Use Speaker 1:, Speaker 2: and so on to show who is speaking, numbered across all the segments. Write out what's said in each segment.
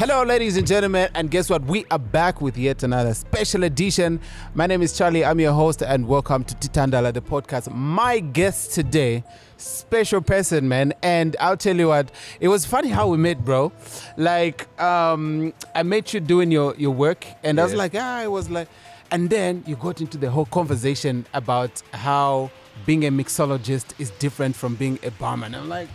Speaker 1: Hello, ladies and gentlemen, and guess what? We are back with yet another special edition. My name is Charlie. I'm your host, and welcome to Titandala, the podcast. My guest today, special person, man. And I'll tell you what, it was funny how we met, bro. Like, I met you doing your work, and I was like, and then you got into the whole conversation about how being a mixologist is different from being a barman. I'm like,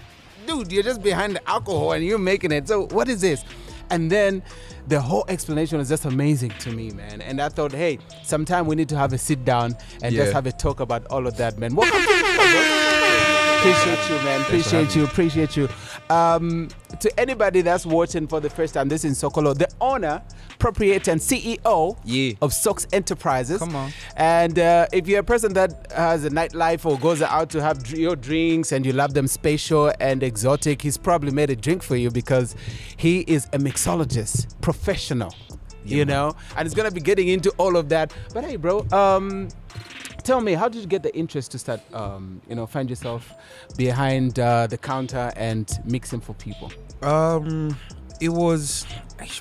Speaker 1: dude, you're just behind the alcohol and you're making it. So what is this? And then the whole explanation was just amazing to me, man. And I thought, hey, sometime we need to have a sit down and just have a talk about all of that, man. Welcome to Appreciate you, man. Appreciate you. To anybody that's watching for the first time, this is Nsokolo, the owner, proprietor, and CEO of Soax Enterprises.
Speaker 2: Come on.
Speaker 1: And if you're a person that has a nightlife or goes out to have your drinks and you love them special and exotic, he's probably made a drink for you because he is a mixologist, professional, you know, and he's going to be getting into all of that. But hey, bro, tell me, how did you get the interest to start, find yourself behind the counter and mixing for people?
Speaker 2: It was,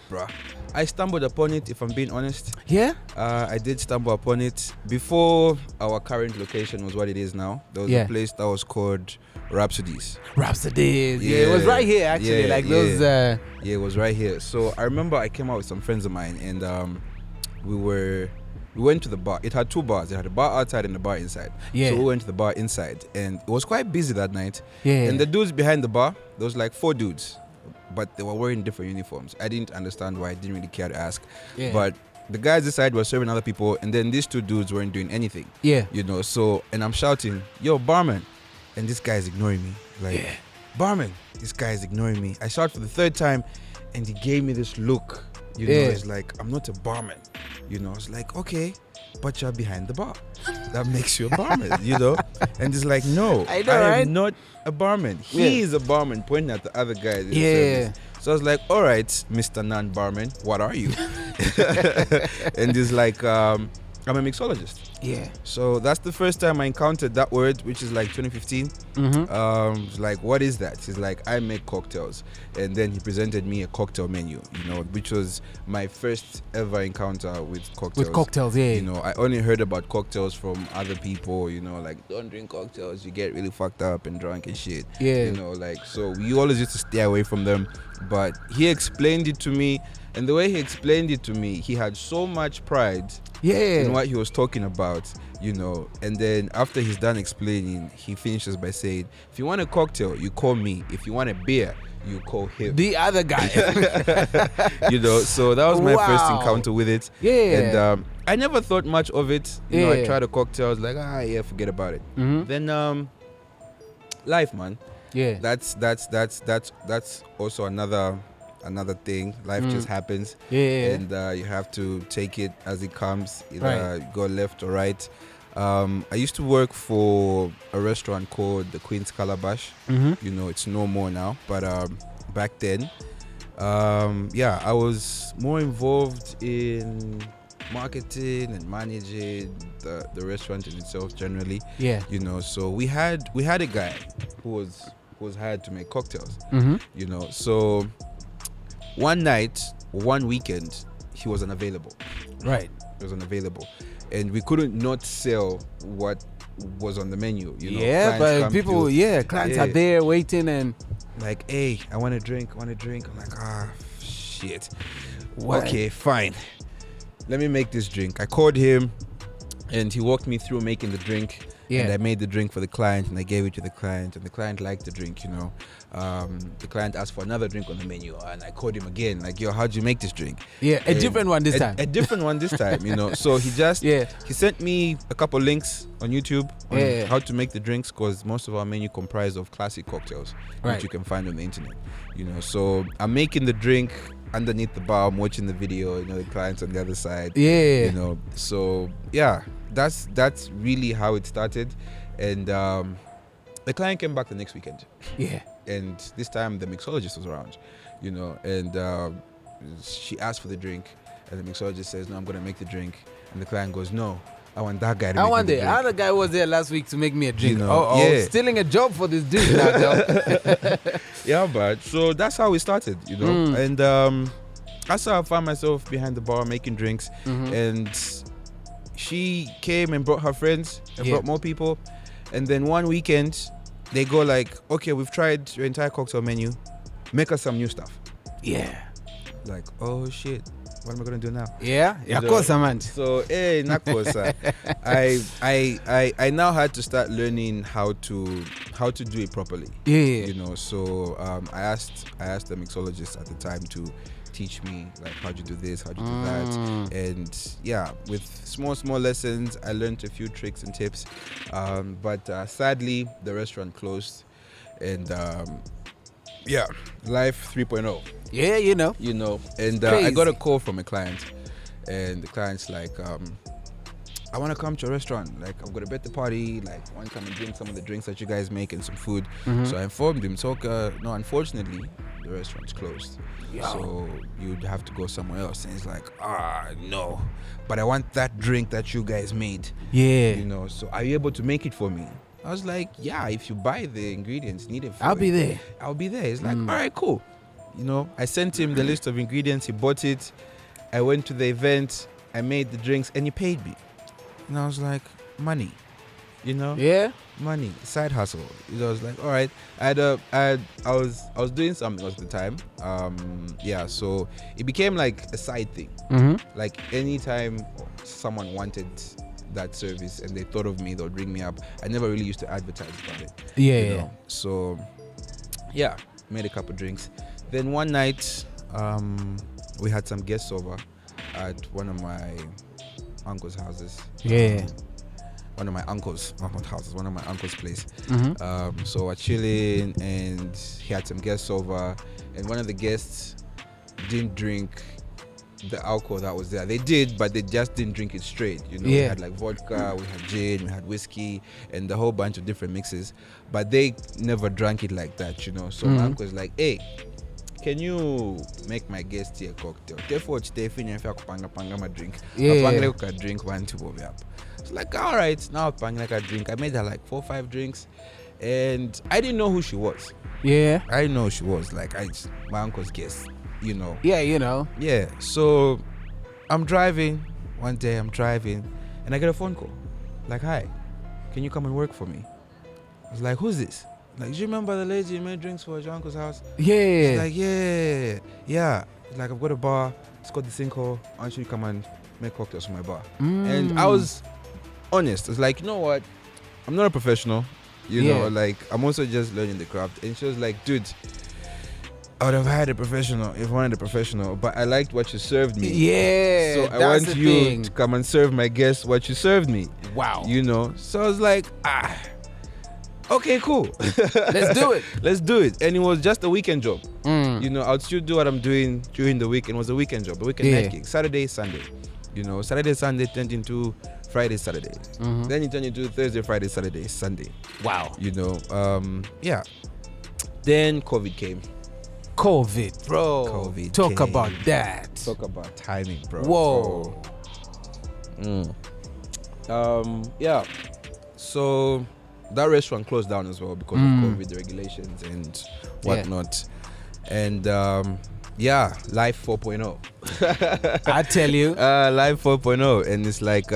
Speaker 2: bro. I stumbled upon it, if I'm being honest.
Speaker 1: Yeah?
Speaker 2: I did stumble upon it. Before our current location was what it is now, there was a place that was called Rhapsodies.
Speaker 1: Yeah, it was right here, actually.
Speaker 2: It was right here. So I remember I came out with some friends of mine, and we went to the bar. It had two bars. It had a bar outside and a bar inside.
Speaker 1: Yeah.
Speaker 2: So we went to the bar inside, and it was quite busy that night.
Speaker 1: Yeah.
Speaker 2: And the dudes behind the bar, there was like 4 dudes, but they were wearing different uniforms. I didn't understand why. I didn't really care to ask. Yeah. But the guys inside were serving other people, and then these 2 dudes weren't doing anything. Yeah. So, and I'm shouting, "Yo, barman!" And this guy is ignoring me. Barman! This guy is ignoring me. I shout for the 3rd time, and he gave me this look. It's like, I'm not a barman. I was like, okay, but you're behind the bar. That makes you a barman, And he's like, no, I am not a barman. He is a barman, pointing at the other guy. So I was like, all right, Mr. Non-Barman, what are you? And he's like, I'm a mixologist. Yeah. So that's the first time I encountered that word, which is like 2015. It's like, what is that? He's like, I make cocktails. And then he presented me a cocktail menu, which was my first ever encounter with cocktails. I only heard about cocktails from other people, like, don't drink cocktails, you get really fucked up and drunk and shit. Yeah. So we always used to stay away from them. But he explained it to me. And the way he explained it to me, he had so much pride in what he was talking about, And then after he's done explaining, he finishes by saying, if you want a cocktail, you call me. If you want a beer, you call him.
Speaker 1: The other guy.
Speaker 2: So that was my first encounter with it. Yeah. And I never thought much of it. I tried a cocktail. I was like, forget about it. Then life, man. Yeah. That's also another thing. Life just happens. And you have to take it as it comes, either go left or right. I used to work for a restaurant called the Queen's Calabash. It's no more now, but back then I was more involved in marketing and managing the restaurant in itself generally. So we had a guy who was hired to make cocktails. So one night, one weekend, he was unavailable. Right. He was unavailable. And we couldn't not sell what was on the menu,
Speaker 1: Yeah, but people, clients are there waiting and...
Speaker 2: like, hey, I want a drink. I'm like, shit. What? Okay, fine. Let me make this drink. I called him, and he walked me through making the drink. And I made the drink for the client, and I gave it to the client, and the client liked the drink, The client asked for another drink on the menu, and I called him again, like, yo, how'd you make this drink? Yeah,
Speaker 1: a different one this time.
Speaker 2: A different one this time, So he just, he sent me a couple links on YouTube on how to make the drinks, because most of our menu comprised of classic cocktails, which you can find on the internet, So I'm making the drink underneath the bar, I'm watching the video, the client's on the other side. So, that's really how it started. And the client came back the next weekend. Yeah. And this time the mixologist was around, and she asked for the drink, and the mixologist says, no, I'm going to make the drink. And the client goes, no, I want that guy to make me the drink.
Speaker 1: The other guy was there last week to make me a drink. Stealing a job for this dude now,
Speaker 2: Yeah, but so that's how we started, And I found myself behind the bar making drinks, and she came and brought her friends and brought more people. And then one weekend, they go like, okay, we've tried your entire cocktail menu. Make us some new stuff.
Speaker 1: Yeah.
Speaker 2: Like, oh shit, what am I gonna do now?
Speaker 1: Yeah, of course, man.
Speaker 2: So, nakosa. I now had to start learning how to do it properly.
Speaker 1: Yeah.
Speaker 2: So I asked the mixologist at the time to teach me like how to do this, how to do that, and with small lessons, I learned a few tricks and tips. But sadly, the restaurant closed, and life 3.0.
Speaker 1: Yeah,
Speaker 2: And I got a call from a client, and the client's like, I want to come to a restaurant. Like, I've got a birthday party. Like, I want to come and drink some of the drinks that you guys make and some food. So I informed him. So, no, unfortunately, the restaurant's closed. So you'd have to go somewhere else. And he's like, no. But I want that drink that you guys made.
Speaker 1: Yeah.
Speaker 2: So are you able to make it for me? I was like, yeah, if you buy the ingredients needed for
Speaker 1: I'll be there.
Speaker 2: He's like, all right, cool. I sent him the list of ingredients. He bought it. I went to the event. I made the drinks, and he paid me. And I was like, money,
Speaker 1: Yeah.
Speaker 2: money, side hustle. I was like, all right. I was doing something at the time. So it became like a side thing. Like anytime someone wanted that service and they thought of me, they'll ring me up. I never really used to advertise about it.
Speaker 1: Yeah.
Speaker 2: So made a couple drinks. Then one night, we had some guests over at one of my uncle's houses. One of my uncle's place. So we're chilling, and he had some guests over, and one of the guests didn't drink the alcohol that was there. They did, but they just didn't drink it straight. We had like vodka, we had gin, we had whiskey, and a whole bunch of different mixes, but they never drank it like that. So my uncle was like, hey, can you make my guest here a cocktail? Therefore, if I drink, drink one, two of up. It's like, all right, now I drink. I made her like 4 or 5 drinks, and I didn't know who she was.
Speaker 1: Yeah.
Speaker 2: I didn't know who she was. Like, my uncle's guest,
Speaker 1: Yeah,
Speaker 2: Yeah. So I'm driving one day. And I get a phone call. Like, hi, can you come and work for me? I was like, who's this? Like, do you remember the lady you made drinks for at your uncle's house?
Speaker 1: Yeah.
Speaker 2: She's like, yeah. Like, I've got a bar. It's called the Sinkhole. Why don't you come and make cocktails for my bar? And I was honest. I was like, you know what? I'm not a professional. Like, I'm also just learning the craft. And she was like, dude, I would have hired a professional if I wanted a professional, but I liked what you served me.
Speaker 1: Yeah.
Speaker 2: So I want you to come and serve my guests what you served me.
Speaker 1: Wow.
Speaker 2: So I was like, okay, cool. Let's do it. And it was just a weekend job. I'll still do what I'm doing during the week. It was a weekend job, a weekend night gig. Saturday, Sunday. Saturday, Sunday turned into Friday, Saturday. Then it turned into Thursday, Friday, Saturday, Sunday.
Speaker 1: Wow.
Speaker 2: Then COVID came.
Speaker 1: COVID, bro. Talk about that.
Speaker 2: Talk about timing, bro.
Speaker 1: Whoa.
Speaker 2: So that restaurant closed down as well because of COVID, the regulations and whatnot. And life 4.0.
Speaker 1: I tell you.
Speaker 2: Life 4.0. And it's like,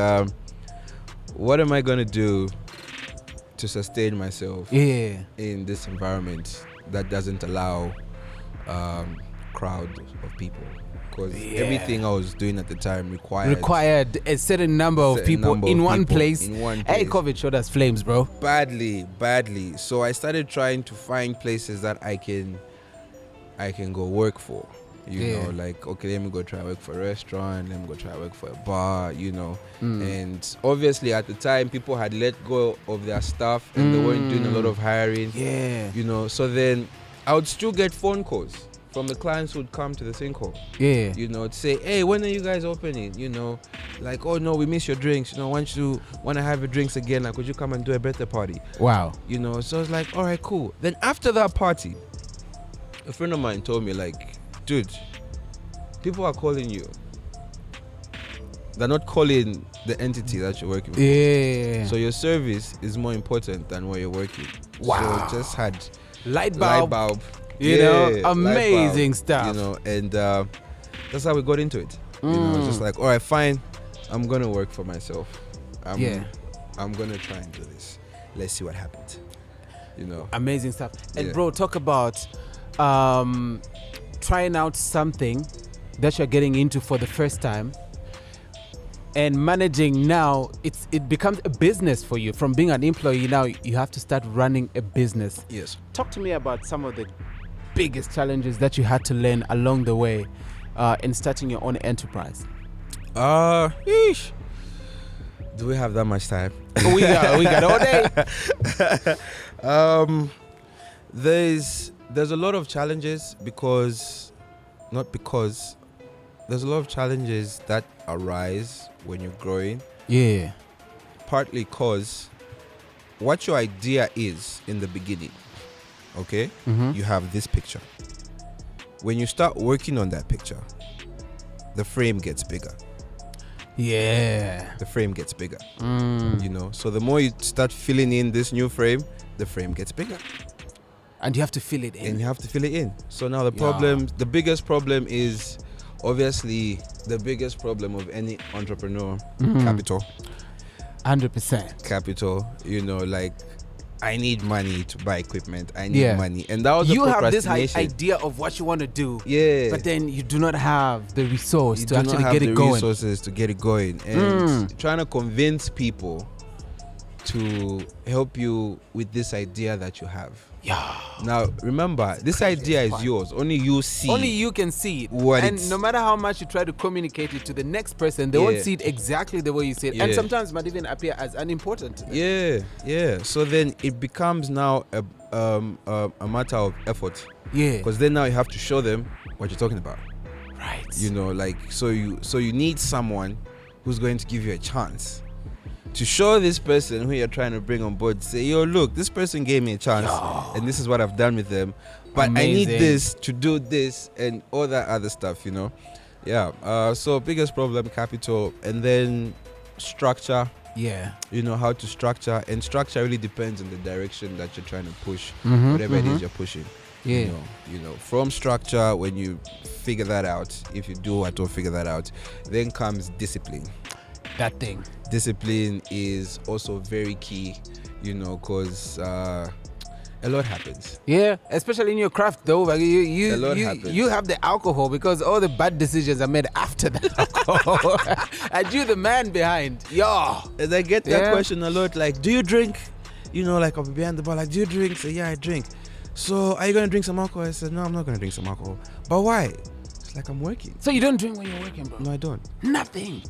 Speaker 2: what am I going to do to sustain myself in this environment that doesn't allow crowd of people? Because everything I was doing at the time required
Speaker 1: a certain number of people in one place. Hey, COVID showed us flames, bro.
Speaker 2: Badly. So I started trying to find places that I can go work for. Like, okay, let me go try work for a restaurant, let me go try work for a bar, And obviously at the time people had let go of their staff and they weren't doing a lot of hiring. So then I would still get phone calls from the clients who would come to the Sinkhole. To say, hey, when are you guys opening? Like, oh no, we miss your drinks. Want to have your drinks again? Like, would you come and do a birthday party?
Speaker 1: Wow.
Speaker 2: So I was like, all right, cool. Then after that party, a friend of mine told me, like, dude, people are calling you. They're not calling the entity that you're working for. So your service is more important than where you're working.
Speaker 1: Wow.
Speaker 2: So just had
Speaker 1: light bulb.
Speaker 2: Light bulb.
Speaker 1: Amazing stuff.
Speaker 2: And that's how we got into it. You know, it's just like, all right, fine, I'm gonna work for myself. I'm gonna try and do this. Let's see what happens. You know,
Speaker 1: amazing stuff. And bro, talk about trying out something that you're getting into for the first time and managing. Now it becomes a business for you. From being an employee, now you have to start running a business.
Speaker 2: Yes.
Speaker 1: Talk to me about some of the biggest challenges that you had to learn along the way in starting your own enterprise.
Speaker 2: Yeesh. Do we have that much time?
Speaker 1: we got all day.
Speaker 2: There's a lot of challenges there's a lot of challenges that arise when you're growing.
Speaker 1: Yeah.
Speaker 2: Partly because what your idea is in the beginning, okay? You have this picture. When you start working on that picture, the frame gets bigger.
Speaker 1: Yeah.
Speaker 2: The frame gets bigger. You know, so the more you start filling in this new frame, the frame gets bigger.
Speaker 1: And you have to fill it in.
Speaker 2: So now the biggest problem is obviously the biggest problem of any entrepreneur, capital.
Speaker 1: 100%.
Speaker 2: Capital, you know, like, I need money to buy equipment. I need money. And that was the procrastination.
Speaker 1: You have this idea of what you want to do.
Speaker 2: Yeah.
Speaker 1: But then you do not have the resource to actually
Speaker 2: get it going. Resources to get it going. And trying to convince people to help you with this idea that you have.
Speaker 1: Yeah.
Speaker 2: Now, remember, this idea is yours. Only you see.
Speaker 1: Only you can see it. And no matter how much you try to communicate it to the next person, they won't see it exactly the way you see it. And sometimes it might even appear as unimportant to them.
Speaker 2: Yeah. So then it becomes now a matter of effort.
Speaker 1: Yeah.
Speaker 2: Because then now you have to show them what you're talking about.
Speaker 1: Right.
Speaker 2: You know, like, so you need someone who's going to give you a chance to show this person who you're trying to bring on board, say, yo, look, this person gave me a chance, and this is what I've done with them, but I need this to do this and all that other stuff, you know. So biggest problem, capital, and then structure.
Speaker 1: Yeah.
Speaker 2: You know, how to structure, and structure really depends on the direction that you're trying to push, whatever it is you're pushing. You know, from structure, when you figure that out, if you do or don't figure that out, then comes discipline.
Speaker 1: That thing.
Speaker 2: Discipline is also very key, you know, because a lot happens.
Speaker 1: Yeah, especially in your craft, though. Like you have the alcohol, because all the bad decisions are made after the alcohol. And you, the man behind.
Speaker 2: And I get that question a lot. Like, do you drink? You know, like, I'll be behind the bar. Like, do you drink? Say, yeah, I drink. So, are you gonna drink some alcohol? I said, no, I'm not gonna drink some alcohol. But why? It's like, I'm working.
Speaker 1: So you don't drink when you're working, bro?
Speaker 2: No, I don't.
Speaker 1: Nothing.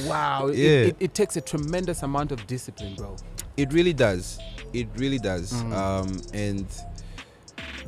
Speaker 1: Wow. It takes a tremendous amount of discipline, bro.
Speaker 2: It really does. And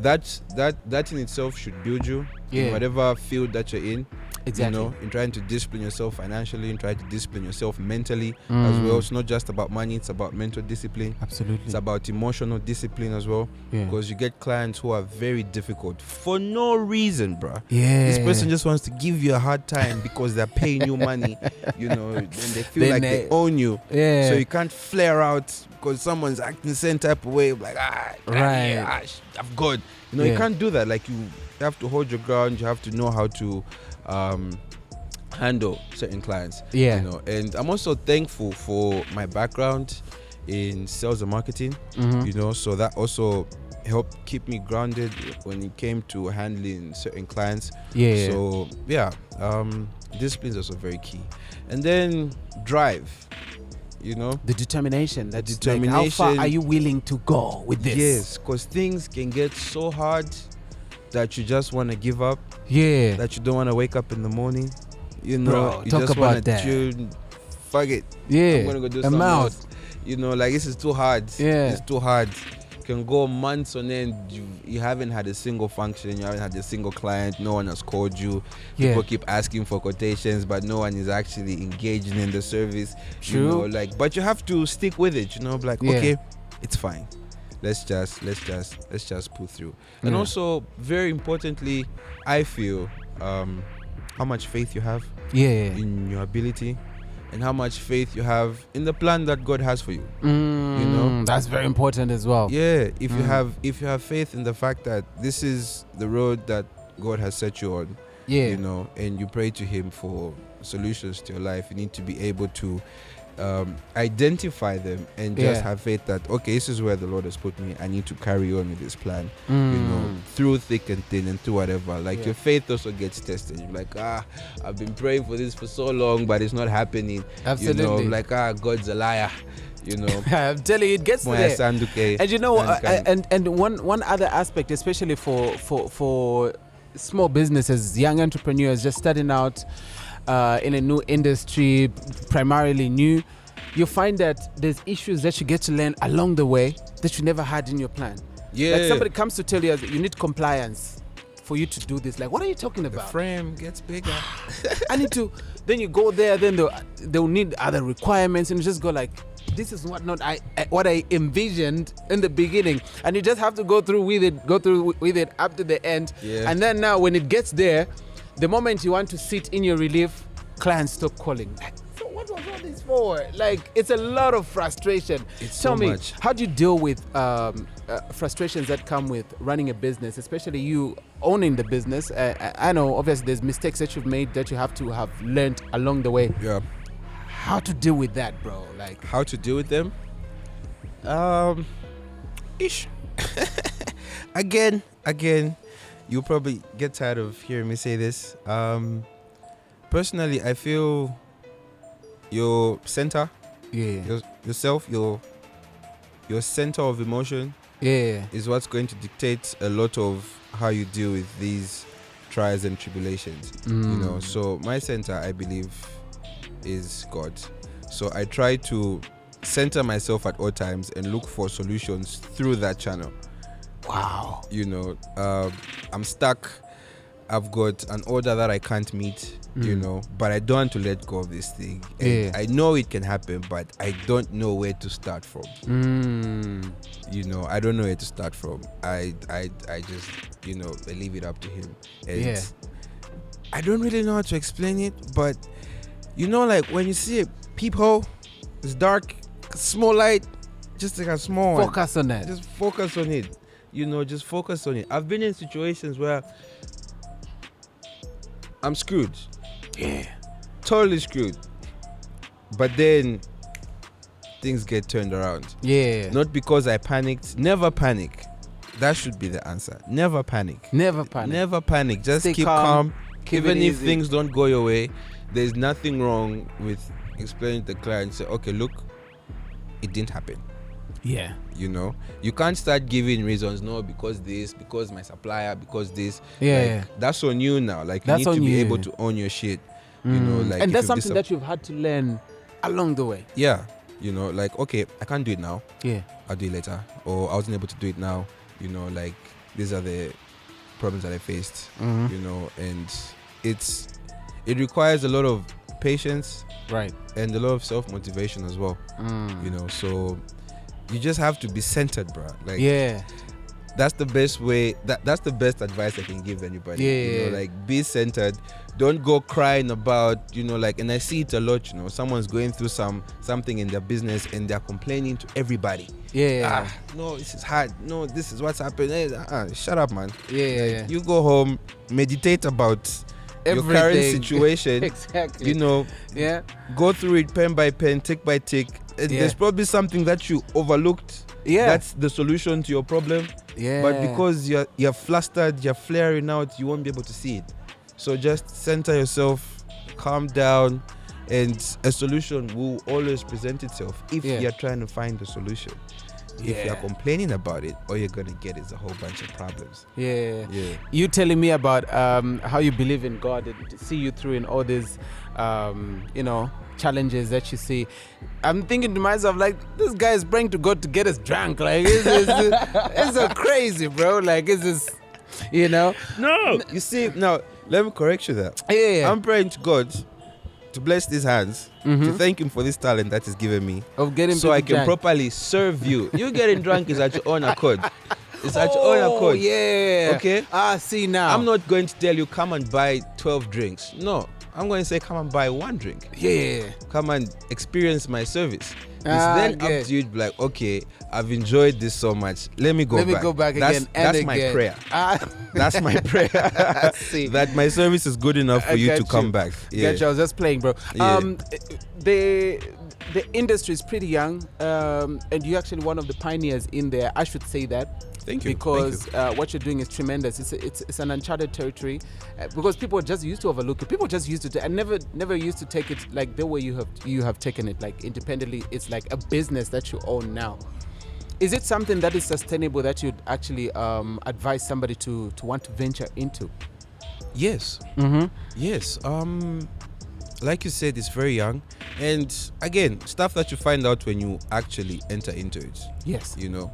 Speaker 2: that in itself should build you in whatever field that you're in.
Speaker 1: Exactly.
Speaker 2: You know, in trying to discipline yourself financially, in trying to discipline yourself mentally as well. It's not just about money, it's about mental discipline.
Speaker 1: Absolutely.
Speaker 2: It's about emotional discipline as well. Because you get clients who are very difficult for no reason, bruh. This person just wants to give you a hard time because they're paying you money, you know, and they feel like they own you. So you can't flare out because someone's acting the same type of way, like, I've got, you know, you can't do that. Like, you have to hold your ground. You have to know how to handle certain clients. You know, and I'm also thankful for my background in sales and marketing. You know, so that also helped keep me grounded when it came to handling certain clients. So discipline is also very key. And then drive. You know,
Speaker 1: the determination. Like, how far are you willing to go with this?
Speaker 2: Yes, because things can get so hard that you just want to give up. That you don't want to wake up in the morning. You know,
Speaker 1: bro,
Speaker 2: you
Speaker 1: talk
Speaker 2: just
Speaker 1: about
Speaker 2: want to fuck it. I'm gonna go do something else. You know, like, this is too hard. It's too hard. You can go months on end. You haven't had a single function. You haven't had a single client. No one has called you. People keep asking for quotations, but no one is actually engaging in the service.
Speaker 1: True.
Speaker 2: You know, like, but you have to stick with it. You know, like, okay, it's fine. Let's just pull through. And also, very importantly, I feel how much faith you have in your ability, and how much faith you have in the plan that God has for you. You know,
Speaker 1: That's very important as well.
Speaker 2: Yeah, if you have faith in the fact that this is the road that God has set you on, you know, and you pray to Him for solutions to your life, you need to be able to identify them and just have faith that, okay, this is where the Lord has put me. I need to carry on with this plan, you know, through thick and thin and through whatever. Like your faith also gets tested. You're like, I've been praying for this for so long, but it's not happening.
Speaker 1: Absolutely.
Speaker 2: You know, like, God's a liar. You know,
Speaker 1: I'm telling you, it gets there. And you know, and one other aspect, especially for small businesses, young entrepreneurs just starting out in a new industry, primarily new, you find that there's issues that you get to learn along the way that you never had in your plan. Like somebody comes to tell you you need compliance for you to do this. Like, what are you talking about?
Speaker 2: The frame gets bigger.
Speaker 1: I need to. Then you go there. Then they'll need other requirements, and you just go like, this is what I envisioned in the beginning, and you just have to go through with it up to the end. And then now when it gets there, the moment you want to sit in your relief, clients stop calling. Like, so what was all this for? Like, it's a lot of frustration. Tell me, how do you deal with frustrations that come with running a business, especially you owning the business? I know obviously there's mistakes that you've made that you have to have learned along the way.
Speaker 2: Yeah.
Speaker 1: How to deal with that, bro? Like,
Speaker 2: how to deal with them? Again, you'll probably get tired of hearing me say this. Personally, I feel your center, yourself, your center of emotion, is what's going to dictate a lot of how you deal with these trials and tribulations. You know, so my center, I believe, is God. So I try to center myself at all times and look for solutions through that channel.
Speaker 1: Wow.
Speaker 2: You know, I'm stuck. I've got an order that I can't meet, you know, but I don't want to let go of this thing. And I know it can happen, but I don't know where to start from. You know, I don't know where to start from. I just, you know, I leave it up to Him. And I don't really know how to explain it, but you know, like when you see a peephole, it's dark, small light, just like a small
Speaker 1: focus on that.
Speaker 2: Just focus on it. You know, just focus on it. I've been in situations where I'm screwed.
Speaker 1: Yeah.
Speaker 2: Totally screwed. But then things get turned around.
Speaker 1: Yeah.
Speaker 2: Not because I panicked. Never panic. That should be the answer. Never panic.
Speaker 1: Never panic.
Speaker 2: Never panic. Just
Speaker 1: stay
Speaker 2: keep calm. Even if
Speaker 1: easy.
Speaker 2: Things don't go your way, there's nothing wrong with explaining to the client, say, okay, look, it didn't happen.
Speaker 1: Yeah.
Speaker 2: You know, you can't start giving reasons, no, because this, because my supplier, because this.
Speaker 1: Yeah.
Speaker 2: Like, that's on you now. Like, you
Speaker 1: That's
Speaker 2: need to be
Speaker 1: you.
Speaker 2: able to own your shit. You know, like,
Speaker 1: and that's something that you've had to learn along the way.
Speaker 2: Yeah. You know, like, okay, I can't do it now.
Speaker 1: Yeah.
Speaker 2: I'll do it later. Or I wasn't able to do it now. You know, like, these are the problems that I faced. You know, and it requires a lot of patience.
Speaker 1: Right.
Speaker 2: And a lot of self-motivation as well. You know, so you just have to be centered, bro. Like, that's the best way. That's the best advice I can give anybody. You know, like, be centered. Don't go crying about, you know, like, and I see it a lot, you know, someone's going through something in their business and they're complaining to everybody. No, this is hard. No, this is what's happened. Shut up, man. You go home, meditate about everything. Your current situation.
Speaker 1: Exactly.
Speaker 2: You know, go through it pen by pen, tick by tick. There's probably something that you overlooked. That's the solution to your problem. But because you're flustered, you're flaring out, you won't be able to see it. So just center yourself, calm down, and a solution will always present itself if you're trying to find a solution. If you're complaining about it, all you're going to get is a whole bunch of problems.
Speaker 1: You telling me about how you believe in God and to see you through in all these, you know, challenges that you see. I'm thinking to myself, like, this guy is praying to God to get us drunk. Like, it's so crazy, bro. Like, it's just, you know.
Speaker 2: No, you see, now, let me correct you there. I'm praying to God to bless these hands, to thank Him for this talent that He's given me,
Speaker 1: of getting
Speaker 2: so I can
Speaker 1: drunk.
Speaker 2: Properly serve you. You getting drunk is at your own accord. It's at your own accord. Okay?
Speaker 1: See now.
Speaker 2: I'm not going to tell you, come and buy 12 drinks. No. I'm going to say, come and buy one drink. Come and experience my service. then up to you to be like, okay, I've enjoyed this so much. Let me go back
Speaker 1: again.
Speaker 2: That's my prayer. That's my prayer. That my service is good enough for you to come back.
Speaker 1: Yeah. Gotcha. I was just playing, bro.
Speaker 2: Yeah.
Speaker 1: The industry is pretty young, and you're actually one of the pioneers in there. I should say that.
Speaker 2: Thank you.
Speaker 1: Because what you're doing is tremendous. It's an uncharted territory, because people just used to overlook it. People just used to and never used to take it like the way you have taken it, like independently. It's like a business that you own now. Is it something that is sustainable that you'd actually advise somebody to want to venture into?
Speaker 2: Yes.
Speaker 1: Mm-hmm.
Speaker 2: Yes. Like you said, it's very young, and again, stuff that you find out when you actually enter into it.
Speaker 1: Yes.
Speaker 2: You know.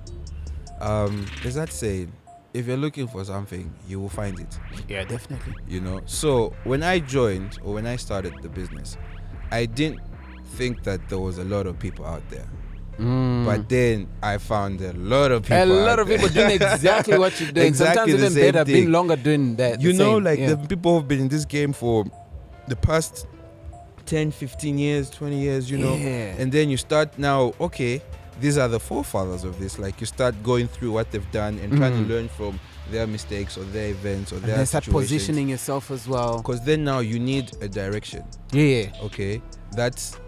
Speaker 2: There's that saying, if you're looking for something, you will find it.
Speaker 1: Yeah, definitely.
Speaker 2: You know, so when I joined or when I started the business, I didn't think that there was a lot of people out there. But then I found a lot of people
Speaker 1: doing exactly what you're doing.
Speaker 2: Exactly.
Speaker 1: Sometimes even better, being longer doing that.
Speaker 2: You know, the people who've been in this game for the past 10, 15 years, 20 years, you know.
Speaker 1: Yeah.
Speaker 2: And then you start now, okay, these are the forefathers of this. Like, you start going through what they've done and trying to learn from their mistakes or their events or their
Speaker 1: and
Speaker 2: start
Speaker 1: positioning yourself as well.
Speaker 2: Because then now you need a direction.
Speaker 1: Yeah.
Speaker 2: Okay. That's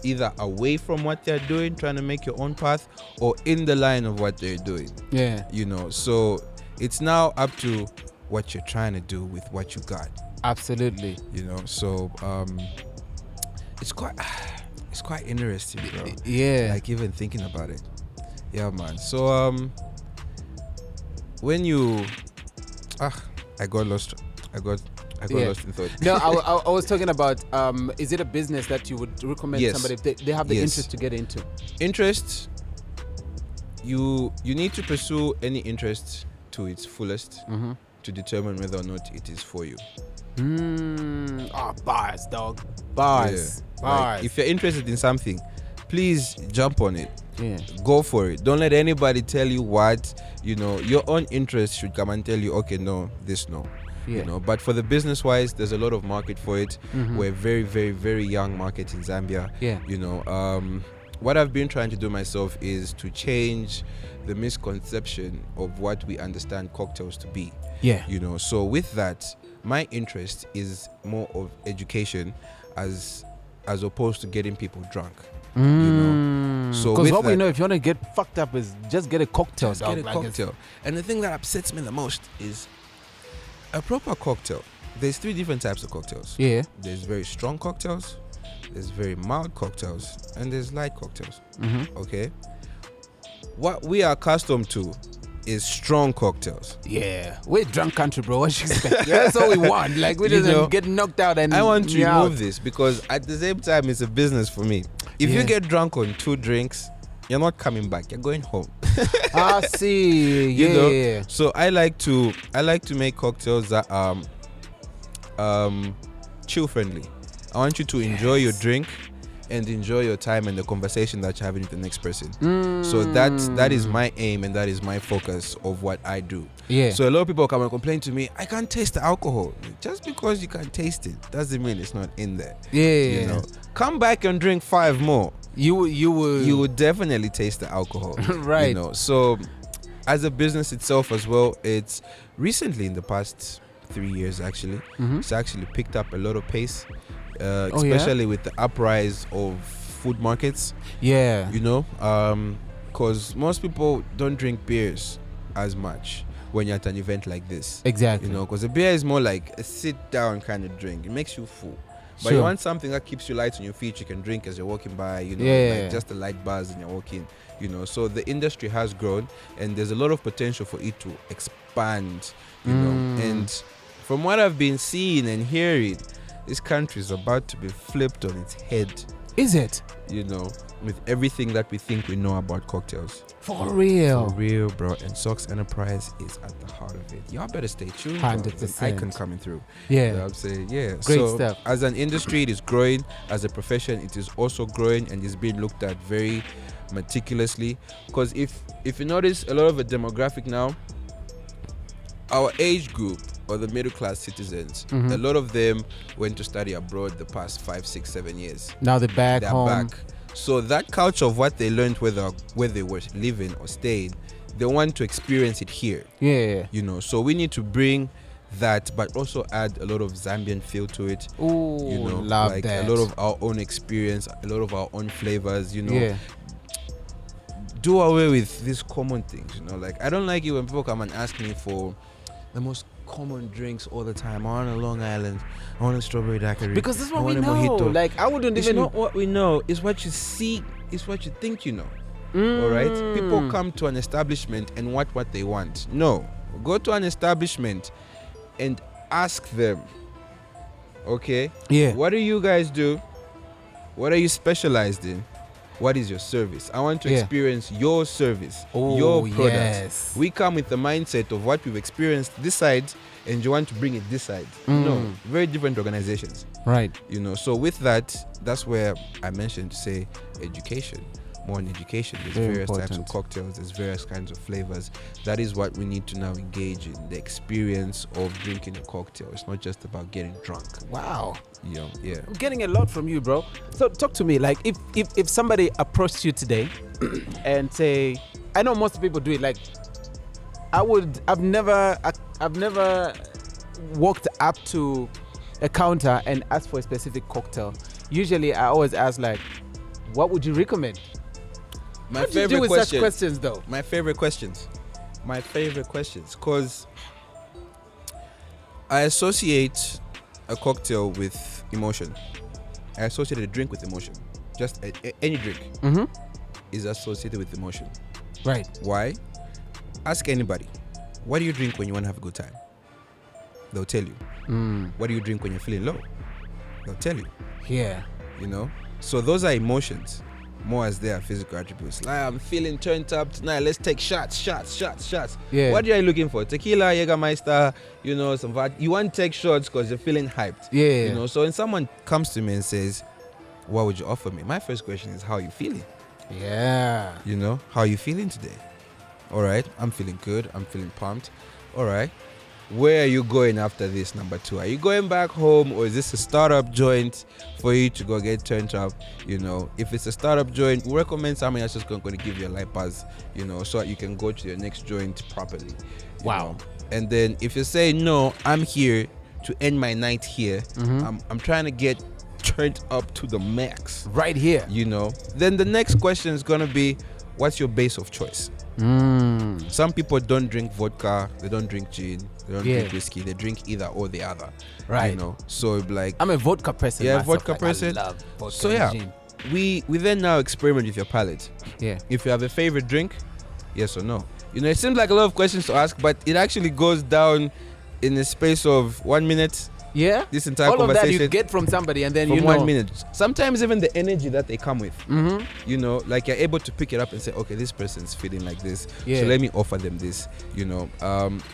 Speaker 2: either away from what they're doing, trying to make your own path, or in the line of what they're doing.
Speaker 1: Yeah.
Speaker 2: You know, so it's now up to what you're trying to do with what you got.
Speaker 1: Absolutely.
Speaker 2: You know, so it's quite interesting, bro.
Speaker 1: Yeah.
Speaker 2: Like, even thinking about it. Yeah, man. So when you I got lost in thought.
Speaker 1: No, I was talking about is it a business that you would recommend somebody if they have the interest to get into?
Speaker 2: Interest, you need to pursue any interest to its fullest to determine whether or not it is for you.
Speaker 1: Bars, dog. Bars.
Speaker 2: Yeah. Like, if you're interested in something, please jump on it.
Speaker 1: Yeah.
Speaker 2: Go for it. Don't let anybody tell you what, you know. Your own interest should come and tell you, okay, no, this, no.
Speaker 1: Yeah.
Speaker 2: You know, but for the business wise, there's a lot of market for it. We're very, very, very young market in Zambia.
Speaker 1: Yeah.
Speaker 2: You know, what I've been trying to do myself is to change the misconception of what we understand cocktails to be.
Speaker 1: Yeah.
Speaker 2: You know, so with that, my interest is more of education as opposed to getting people drunk. You know, so
Speaker 1: because what we know, if you want to get fucked up, is just get a cocktail.
Speaker 2: Just get a cocktail. And the thing that upsets me the most is a proper cocktail. There's 3 different types of cocktails.
Speaker 1: Yeah.
Speaker 2: There's very strong cocktails, there's very mild cocktails, and there's light cocktails. Okay. What we are accustomed to is strong cocktails.
Speaker 1: Yeah, we're drunk country, bro. What you expect? That's all we want. Like, we just get knocked out. And
Speaker 2: I want to remove this, because at the same time, it's a business for me. If you get drunk on 2 drinks, you're not coming back. You're going home.
Speaker 1: I see. Yeah.
Speaker 2: You know? So I like to make cocktails that chill friendly. I want you to enjoy your drink and enjoy your time and the conversation that you're having with the next person. So that is my aim and that is my focus of what I do.
Speaker 1: Yeah.
Speaker 2: So a lot of people come and complain to me, I can't taste the alcohol. Just because you can taste it doesn't mean it's not in there.
Speaker 1: Yeah.
Speaker 2: You know, come back and drink 5 more. You would definitely taste the alcohol.
Speaker 1: Right.
Speaker 2: You know, so as a business itself as well, it's recently in the past 3 years actually, it's actually picked up a lot of pace. Especially with the uprise of food markets. Yeah. You know, because most people don't drink beers as much when you're at an event like this.
Speaker 1: Exactly.
Speaker 2: You know, because a beer is more like a sit down kind of drink. It makes you full. But you want something that keeps you light on your feet. You can drink as you're walking by, you know, like just the light bars and you're walking, you know. So the industry has grown and there's a lot of potential for it to expand, you know. And from what I've been seeing and hearing, this country is about to be flipped on its head.
Speaker 1: Is it?
Speaker 2: You know, with everything that we think we know about cocktails.
Speaker 1: For real.
Speaker 2: For real, bro. And Soax Enterprise is at the heart of it. Y'all better stay tuned.
Speaker 1: 100%.
Speaker 2: Icon coming through.
Speaker 1: Yeah.
Speaker 2: You know what I'm saying? Yeah.
Speaker 1: Great stuff.
Speaker 2: As an industry, it is growing. As a profession, it is also growing and is being looked at very meticulously. Because if you notice, a lot of the demographic now, our age group, or the middle class citizens, a lot of them went to study abroad the past 5, 6, 7 years.
Speaker 1: Now they're back home.
Speaker 2: So that culture of what they learned, where they were living or staying, they want to experience it here.
Speaker 1: Yeah.
Speaker 2: You know, so we need to bring that, but also add a lot of Zambian feel to it.
Speaker 1: Ooh,
Speaker 2: you know,
Speaker 1: love
Speaker 2: like
Speaker 1: that.
Speaker 2: a lot of our own experience, a lot of our own flavors, you know.
Speaker 1: Yeah.
Speaker 2: Do away with these common things, you know. Like, I don't like it when people come and ask me for the most common drinks all the time. I want a Long Island, I want a strawberry daiquiri.
Speaker 1: Because this is what
Speaker 2: I
Speaker 1: we
Speaker 2: want a
Speaker 1: know.
Speaker 2: mojito.
Speaker 1: Like, I wouldn't
Speaker 2: It's
Speaker 1: even...
Speaker 2: not what we know, it's what you see, it's what you think you know. All right? People come to an establishment and what they want. No. Go to an establishment and ask them, okay?
Speaker 1: Yeah.
Speaker 2: What do you guys do? What are you specialized in? What is your service? I want to experience your service, your product.
Speaker 1: Yes.
Speaker 2: We come with the mindset of what we've experienced this side, and you want to bring it this side. No, very different organizations.
Speaker 1: Right.
Speaker 2: You know, so with that, that's where I mentioned to say education. More on education. There's
Speaker 1: Very
Speaker 2: various
Speaker 1: important.
Speaker 2: types of cocktails, there's various kinds of flavors. That is what we need to now engage in, the experience of drinking a cocktail. It's not just about getting drunk.
Speaker 1: Wow.
Speaker 2: You know, yeah.
Speaker 1: I'm getting a lot from you, bro. So talk to me. Like, if somebody approached you today and say, I know most people do it. Like, I've never walked up to a counter and asked for a specific cocktail. Usually, I always ask, like, what would you recommend?
Speaker 2: My
Speaker 1: How do you
Speaker 2: favorite
Speaker 1: deal with
Speaker 2: question,
Speaker 1: such questions, though?
Speaker 2: My favorite questions, because I associate a cocktail with emotion. I associate a drink with emotion. Just any drink is associated with emotion.
Speaker 1: Right.
Speaker 2: Why? Ask anybody, what do you drink when you want to have a good time? They'll tell you. What do you drink when you're feeling low? They'll tell you.
Speaker 1: Yeah.
Speaker 2: You know? So those are emotions more as they are physical attributes. Like, I'm feeling turned up tonight, let's take shots.
Speaker 1: Yeah.
Speaker 2: What are you looking for? Tequila, Jägermeister, you know, some vodka. You want to take shots because you're feeling hyped.
Speaker 1: Yeah.
Speaker 2: You know, so when someone comes to me and says, what would you offer me? My first question is, how are you feeling?
Speaker 1: Yeah.
Speaker 2: You know, how are you feeling today? All right, I'm feeling good. I'm feeling pumped. All right. Where are you going after this, number 2? Are you going back home, or is this a startup joint for you to go get turned up? You know, if it's a startup joint, we recommend something that's just going to give you a light buzz, you know, so that you can go to your next joint properly.
Speaker 1: Wow.
Speaker 2: Know? And then if you say, no, I'm here to end my night here, I'm trying to get turned up to the max.
Speaker 1: Right here.
Speaker 2: You know, then the next question is going to be, what's your base of choice? Some people don't drink vodka, they don't drink gin, they don't drink whiskey, they drink either or the other.
Speaker 1: Right.
Speaker 2: You know, so like,
Speaker 1: I'm a vodka person.
Speaker 2: Yeah,
Speaker 1: myself.
Speaker 2: vodka
Speaker 1: Like,
Speaker 2: person.
Speaker 1: I love vodka
Speaker 2: so
Speaker 1: and
Speaker 2: yeah,
Speaker 1: gin.
Speaker 2: we then now experiment with your palate.
Speaker 1: Yeah.
Speaker 2: If you have a favorite drink, yes or no. You know, it seems like a lot of questions to ask, but it actually goes down in the space of 1 minute.
Speaker 1: Yeah.
Speaker 2: This entire
Speaker 1: all
Speaker 2: conversation
Speaker 1: of that you get from somebody, and then
Speaker 2: from
Speaker 1: you know.
Speaker 2: 1 minute. Sometimes even the energy that they come with, you know, like you're able to pick it up and say, okay, this person's feeling like this,
Speaker 1: Yeah.
Speaker 2: so let me offer them this. You know,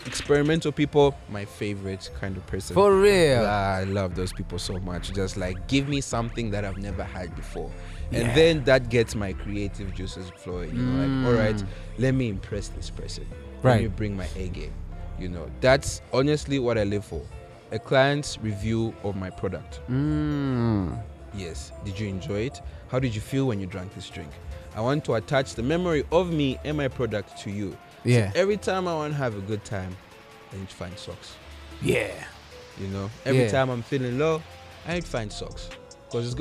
Speaker 2: experimental people, my favorite kind of person.
Speaker 1: For real.
Speaker 2: I love those people so much. Just like, give me something that I've never had before, and
Speaker 1: Yeah.
Speaker 2: then that gets my creative juices flowing. You know, like, all right, let me impress this person. Let
Speaker 1: Right.
Speaker 2: me bring my A game. You know, that's honestly what I live for. A client's review of my product. Yes. Did you enjoy it? How did you feel when you drank this drink? I want to attach the memory of me and my product to you.
Speaker 1: Yeah.
Speaker 2: So every time I want to have a good time, I need to find Soax.
Speaker 1: Yeah.
Speaker 2: You know, every
Speaker 1: Yeah.
Speaker 2: time I'm feeling low, I need to find Soax. Because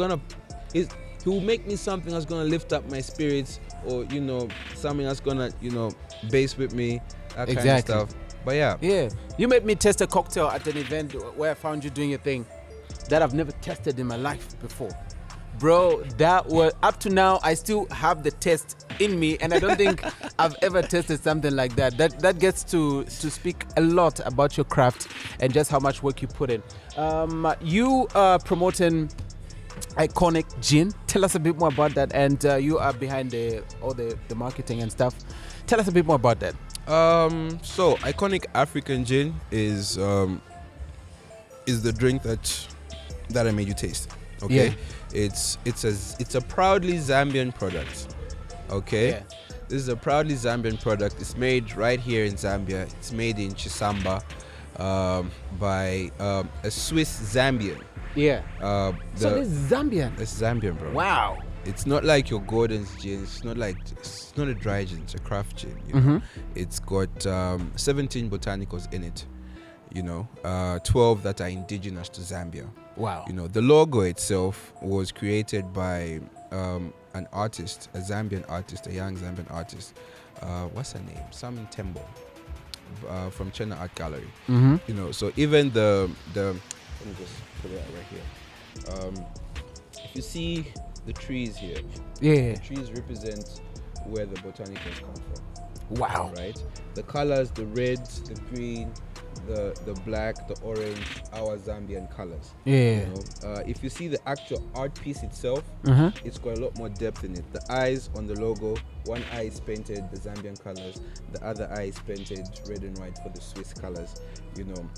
Speaker 2: he will make me something that's gonna lift up my spirits, or you know, something that's gonna, you know, base with me, that kind of stuff. But yeah.
Speaker 1: Yeah. You made me test a cocktail at an event where I found you doing a thing that I've never tested in my life before. Bro, that was, up to now, I still have the test in me, and I don't think I've ever tested something like that. That gets to speak a lot about your craft and just how much work you put in. You are promoting Iconic Gin. Tell us a bit more about that, and you are behind all the marketing and stuff. Tell us a bit more about that.
Speaker 2: So Iconic African Gin is the drink that I made you taste. Okay.
Speaker 1: Yeah.
Speaker 2: It's a proudly Zambian product. Okay.
Speaker 1: Yeah.
Speaker 2: This is a proudly Zambian product. It's made right here in Zambia. It's made in Chisamba by a Swiss Zambian.
Speaker 1: Yeah.
Speaker 2: So
Speaker 1: this is Zambian.
Speaker 2: It's Zambian, bro.
Speaker 1: Wow.
Speaker 2: It's not like your Gordon's gin. It's not a dry gin. It's a craft gin. You know? It's got 17 botanicals in it. 12 that are indigenous to Zambia.
Speaker 1: Wow.
Speaker 2: The logo itself was created by an artist, a Zambian artist, a young Zambian artist. What's her name? Sam Tembo, from Chena Art Gallery. So even the let me just put it out right here. If you see the trees here, the trees represent where the botanicals come from.
Speaker 1: Wow.
Speaker 2: Right? The colors, the red, the green, the black, the orange, our Zambian colors. If you see the actual art piece itself, it's got a lot more depth in it. The eyes on the logo, one eye is painted the Zambian colors, the other eye is painted red and white for the Swiss colors.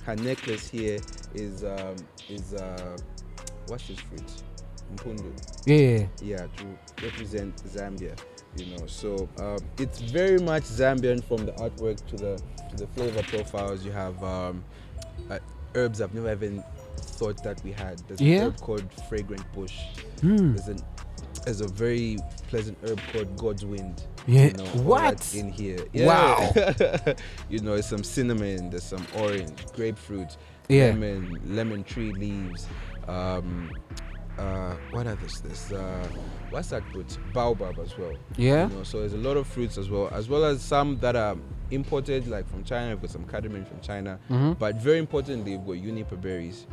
Speaker 2: Her necklace here is what's this fruit? Mpundu. To represent Zambia. So it's very much Zambian from the artwork to the flavor profiles. You have herbs I've never even thought that we had. There's an herb called fragrant bush. There's a very pleasant herb called God's wind.
Speaker 1: What?
Speaker 2: In here?
Speaker 1: Wow.
Speaker 2: There's some cinnamon. There's some orange, grapefruit, lemon tree leaves. What others? There's what's that fruit? Baobab as well. So there's a lot of fruits as well as some that are imported, like from China. We've got some cardamom from China, but very importantly, we've got juniper berries.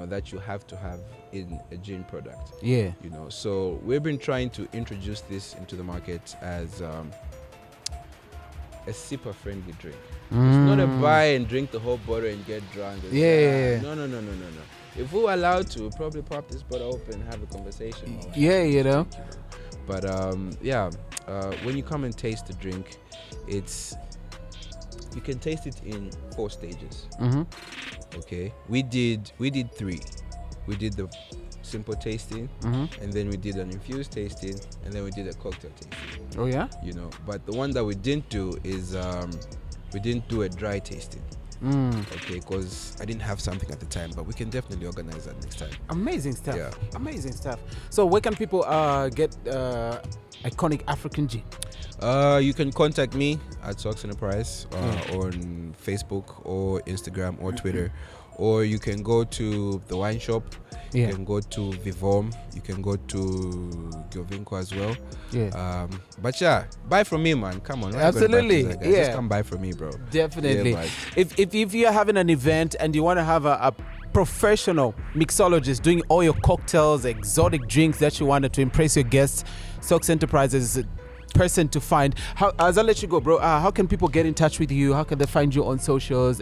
Speaker 2: That you have to have in a gin product. So we've been trying to introduce this into the market as a sipper-friendly drink. It's not a buy and drink the whole bottle and get drunk. No. If we were allowed to, we'll probably pop this bottle open and have a conversation. But when you come and taste the drink, you can taste it in 4 stages. Okay, we did 3. We did the simple tasting, and then we did an infused tasting, and then we did a cocktail tasting. But the one that we didn't do is we didn't do a dry tasting. Okay, because I didn't have something at the time, but we can definitely organize that next time.
Speaker 1: Amazing stuff. So where can people get iconic African gin?
Speaker 2: You can contact me at Soax Enterprise on Facebook or Instagram or Twitter, or you can go to the wine shop. You can go to Vivom. You can go to Giovinco as well. But buy from me, man. Come on.
Speaker 1: Absolutely.
Speaker 2: Just come buy from me, bro.
Speaker 1: Definitely. If you're having an event and you want to have a professional mixologist doing all your cocktails, exotic drinks that you wanted to impress your guests, Soax Enterprises is person to find. As I let you go, bro, how can people get in touch with you? How can they find you on socials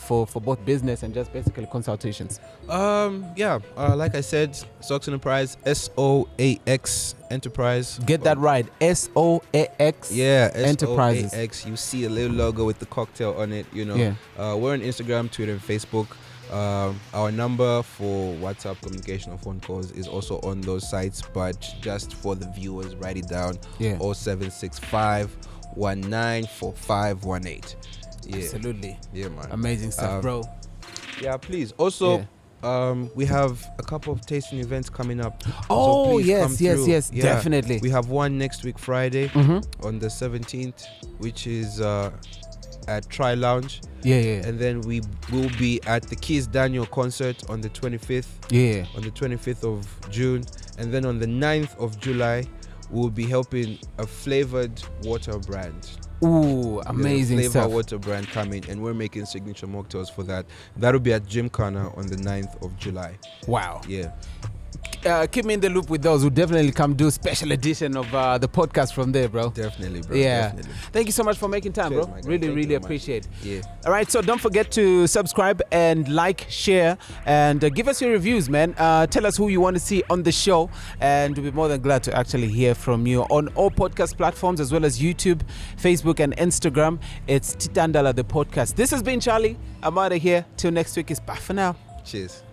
Speaker 1: for both business and just basically consultations?
Speaker 2: Like I said, Soax Enterprise, SOAX Enterprise.
Speaker 1: Get that right, SOAX. Enterprises.
Speaker 2: SOAX. You see a little logo with the cocktail on it. We're on Instagram, Twitter, and Facebook. Our number for WhatsApp communication or phone calls is also on those sites, but just for the viewers, write it down. 0765 194518.
Speaker 1: Absolutely.
Speaker 2: Man.
Speaker 1: Amazing stuff, bro.
Speaker 2: Please. Also, we have a couple of tasting events coming up.
Speaker 1: Oh,
Speaker 2: so
Speaker 1: yes, definitely.
Speaker 2: We have one next week Friday on the 17th, which is at Tri Lounge. And then we will be at the Keys Daniel concert on the 25th. On the 25th of June. And then on the 9th of July, we'll be helping a flavored water brand.
Speaker 1: Ooh, amazing
Speaker 2: flavor
Speaker 1: stuff.
Speaker 2: water brand coming, and we're making signature mocktails for that. That'll be at Gymkhana on the 9th of July.
Speaker 1: Wow. Keep me in the loop with those who definitely come do special edition of the podcast from there, bro.
Speaker 2: Definitely, bro.
Speaker 1: Definitely. Thank you so much for making time.
Speaker 2: Cheers,
Speaker 1: bro.
Speaker 2: my guy.
Speaker 1: Really appreciate
Speaker 2: it.
Speaker 1: All right, so don't forget to subscribe and like, share, and give us your reviews, man. Tell us who you want to see on the show, and we'll be more than glad to actually hear from you on all podcast platforms as well as YouTube, Facebook, and Instagram. It's Titandala the podcast. This has been Charlie. I'm out of here. Till next week. It's bye for now.
Speaker 2: Cheers.